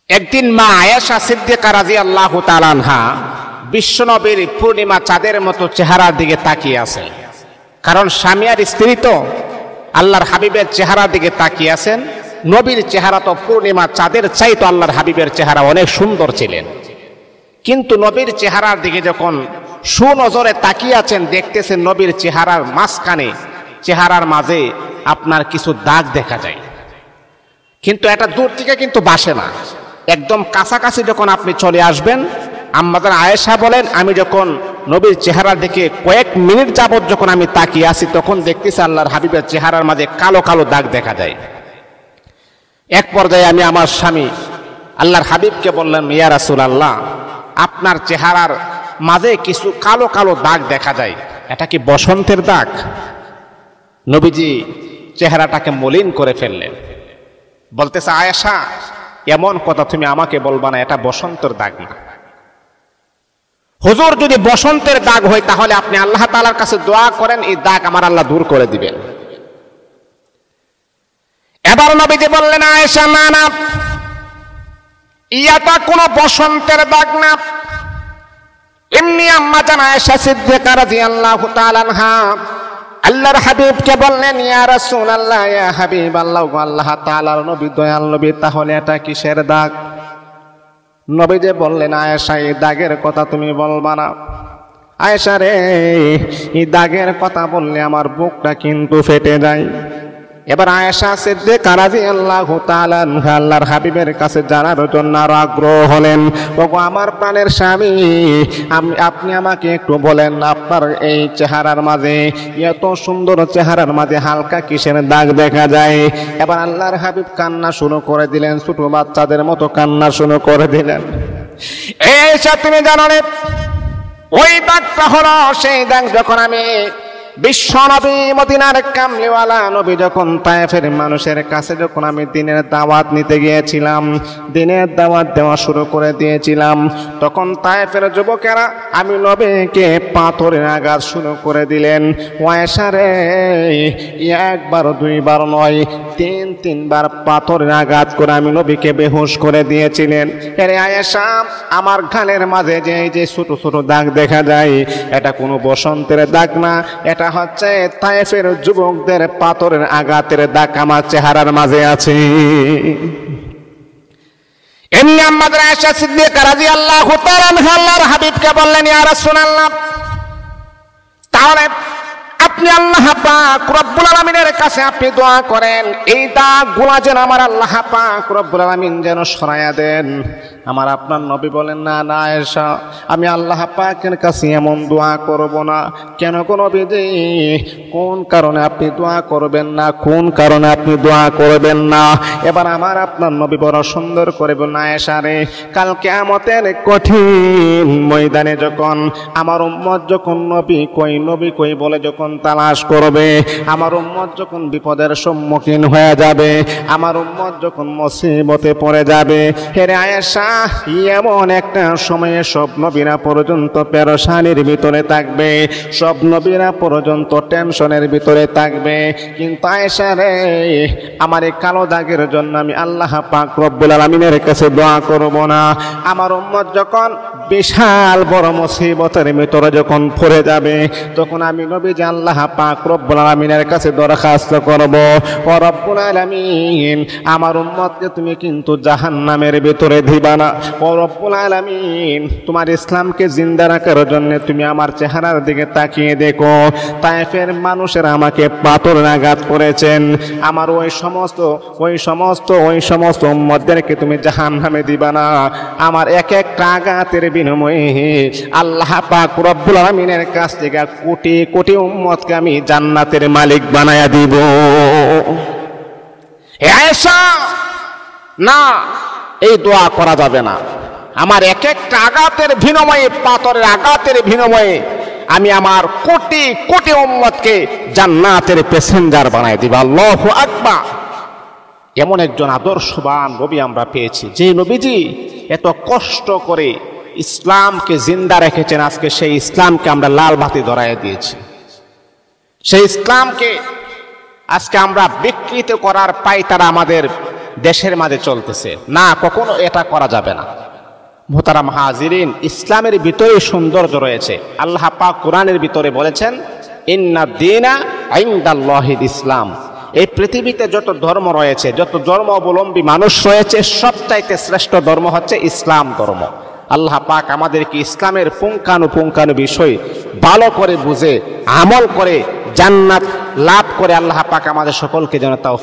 একদিন মা আয়েশা সিদ্দিকা রাদিয়াল্লাহু তাআলা আনহা বিশ্বনবীর পূর্ণিমা চাঁদের মতো চেহারার দিকে তাকিয়ে আছেন। কারণ স্বামী আর স্ত্রী তো আল্লাহর হাবিবের চেহারার দিকে তাকিয়ে আছেন। নবীর চেহারা তো পূর্ণিমা চাঁদের চাইতো আল্লাহর হাবিবের চেহারা অনেক সুন্দর ছিলেন, কিন্তু নবীর চেহারার দিকে যখন সুনজরে তাকিয়ে আছেন, দেখতেছেন নবীর চেহারার মাঝখানে, চেহারার মাঝে আপনার কিছু দাগ দেখা যায়, কিন্তু এটা দূর থেকে কিন্তু বাসে না। একদম কাছাকাছি যখন আপনি চলে আসবেন, আম্মাজান আয়েশা বলেন, আমি যখন নবীর চেহারার দিকে কয়েক মিনিট যাবত যখন আমি তাকিয়ে আছি, তখন দেখতেছি আল্লাহর হাবিবের চেহারার মাঝে কালো কালো দাগ দেখা যায়। এক পর্যায়ে আমি আমার স্বামী আল্লাহর হাবিবকে বললাম, ইয়া রাসূলুল্লাহ, আপনার চেহারার মাঝে কিছু কালো কালো দাগ দেখা যায়, এটা কি বসন্তের দাগ? নবীজি চেহারাটাকে মলিন করে ফেললেন। বলতেছে, আয়েশা, এমন কথা তুমি আমাকে বলবা না, এটা বসন্তের দাগ না। হুজুর, যদি বসন্তের দাগ হয় তাহলে আপনি আল্লাহ তাআলার কাছে দোয়া করেন, এই দাগ আমার আল্লাহ দূর করে দিবেন। এবার নবীজি বললেন, আয়েশা, না না, এটা কোনো বসন্তের দাগ না। এমনি আম্মাজান আয়েশা সিদ্দিকা রাদিয়াল্লাহু তাআলা আনহা আল্লাহর হাবিবকে বললেন, ইয়া রাসূলুল্লাহ, ইয়া হাবিবাল্লাহ, আল্লাহ তাআলার নবী, দয়াল নবী, তাহলে এটা কিসের দাগ? নবীজি বললেন, আয়েশা, এই দাগের কথা তুমি বলবা না। আয়েশা রে, এই দাগের কথা বললে আমার বুকটা কিন্তু ফেটে যায়। এবার আয়েশা সিদ্দিকা রাদিয়াল্লাহু তাআলা আনহা আল্লাহর হাবিবের কাছে জানার জন্য আরো আগ্রহ হলেন, ওগো আমার প্রাণের স্বামী, আপনি আমাকে একটু বলেন, আপনার এই চেহারার মাঝে, এত সুন্দর চেহারার মাঝে হালকা কিসের দাগ দেখা যায়? এবার আল্লাহর হাবিব কান্না শুরু করে দিলেন, ছোট বাচ্চাদের মতো কান্না শুরু করে দিলেন। আয়েশা, তুমি জানো না, ওই দাগটা হলো সেই দাগ যখন আমি বিশ্ব নবী, মদিনার কামলিওয়ালা নবী, যখন তায়েফের মানুষের কাছে যখন আমি দিনের দাওয়াত নিতে গিয়েছিলাম, দিনের দাওয়াত দেওয়া শুরু করে দিয়েছিলাম, তখন তায়েফের যুবকেরা আমি নবীকে পাথরের আঘাত শুরু করে দিলেন। আয়েশা রে, একবার দুইবার নয়, তিনবার পাথরের আঘাত করে আমি নবীকে বেহুশ করে দিয়েছিলেন। আরে আয়েশা, আমার গালের মাঝে যে এই যে ছোট ছোট দাগ দেখা যায়, এটা কোনো বসন্তের দাগ না, এটা হচ্ছে তায়েফের যুবকদের পাথরের আঘাতের দাগ আমার চেহারার মাঝে আছে। এমনি আম্মাজান আয়েশা সিদ্দিকা রাদিয়াল্লাহু তাআলা আনহা আল্লাহর হাবিবকে বললেন, ইয়া রাসূলুল্লাহ, তাহলে আপনি আল্লাহ পাক রব্বুল আলামিনের কাছে আপনি দোয়া করেন, এই দাগগুলা যেন আমার আল্লাহ পাক রব্বুল আলামিন যেন সরাইয়া দেন। আমার আপনার নবী বলেন, না না আয়েশা, আমি আল্লাহ পাকের কাছে এমন দোয়া করব না। কেন গো নবীজি, কোন কারণে আপনি দোয়া করবেন না? কোন কারণে আপনি দোয়া করবেন না? এবার আমার আপনার নবী বড় সুন্দর করে বলেন, আয়েশা রে, কাল কিয়ামতের কঠিন ময়দানে যখন আমার উম্মত যখন নবী কই বলে যখন তালাশ করবে, আমার উম্মত যখন বিপদের সম্মুখীন হয়ে যাবে, আমার উম্মত যখন মুসিবতে পড়ে যাবে, হে আয়েশা, এমন একটা সময়ে সব নবীরা পর্যন্ত পেরেশানির ভিতরে থাকবে, সব নবীরা পর্যন্ত টেনশনের ভিতরে থাকবে, কিন্তু আয়েশা রে, আমার এই কালো দাগের জন্য আমি আল্লাহ পাক রব্বুল আলামিনের কাছে দোয়া করব না। আমার উম্মত যখন বিশাল বড় মুসিবতের ভিতরে যখন পড়ে যাবে, তখন আমি নবীজি আল্লাহ পাক রব্বুল আলামিনের কাছে দরখাস্ত করব, ও রব্বুল আলামিন, আমার উম্মতকে তুমি কিন্তু জাহান্নামের ভিতরে দিবা না। ও রব্বুল আলামিন, তোমার ইসলামকে জিন্দা রাখার জন্য তুমি আমার চেহারার দিকে তাকিয়ে দেখো, তায়েফের মানুষেরা আমাকে পাথরের আঘাত করেছেন, আমার ওই সমস্ত উম্মতদেরকে তুমি জাহান্নামে দিবা না। আমার এক একটা আঘাতের বিনিময়ে আল্লাহ পাক রব্বুল আলামিনের কাছ থেকে কোটি কোটি উম্মতকে আমি জান্নাতের মালিক বানায়া দিব। আয়েশা, না, এই দোয়া করা যাবে না। আমার এক একটা আঘাতের বিনিময়ে, পাথরের আঘাতের বিনিময়ে আমি আমার কোটি কোটি উম্মতকে জান্নাতের প্যাসেঞ্জার বানায় দিব। আল্লাহু আকবার। এমন একজন আদর্শবান নবী আমরা পেয়েছি, যে নবীজি এত কষ্ট করে ইসলামকে জিন্দা রেখেছেন। আজকে সেই ইসলামকে আমরা লাল বাতি ধরাইয়া দিয়েছি, সেই ইসলামকে আজকে আমরা বিকৃত করার পায়তারা আমাদের দেশের মাঝে চলতেছে না, কখনো এটা করা যাবে না। মুহতারাম হাজিরিন, ইসলামের ভিতরে সৌন্দর্য রয়েছে। আল্লাহ পাক কোরআনের ভিতরে বলেছেন, ইন্না দীনা ইনদাল্লাহিল ইসলাম। এই পৃথিবীতে যত ধর্ম রয়েছে, যত ধর্ম অবলম্বী মানুষ রয়েছে, সবচাইতে শ্রেষ্ঠ ধর্ম হচ্ছে ইসলাম ধর্ম। আল্লাহ পাক আমাদেরকে ইসলামের পুঙ্খানুপুঙ্খানু বিষয় ভালো করে বুঝে আমল করে জান্নাত লাভ করে আল্লাহ পাক আমাদের সকলকে যেন তাও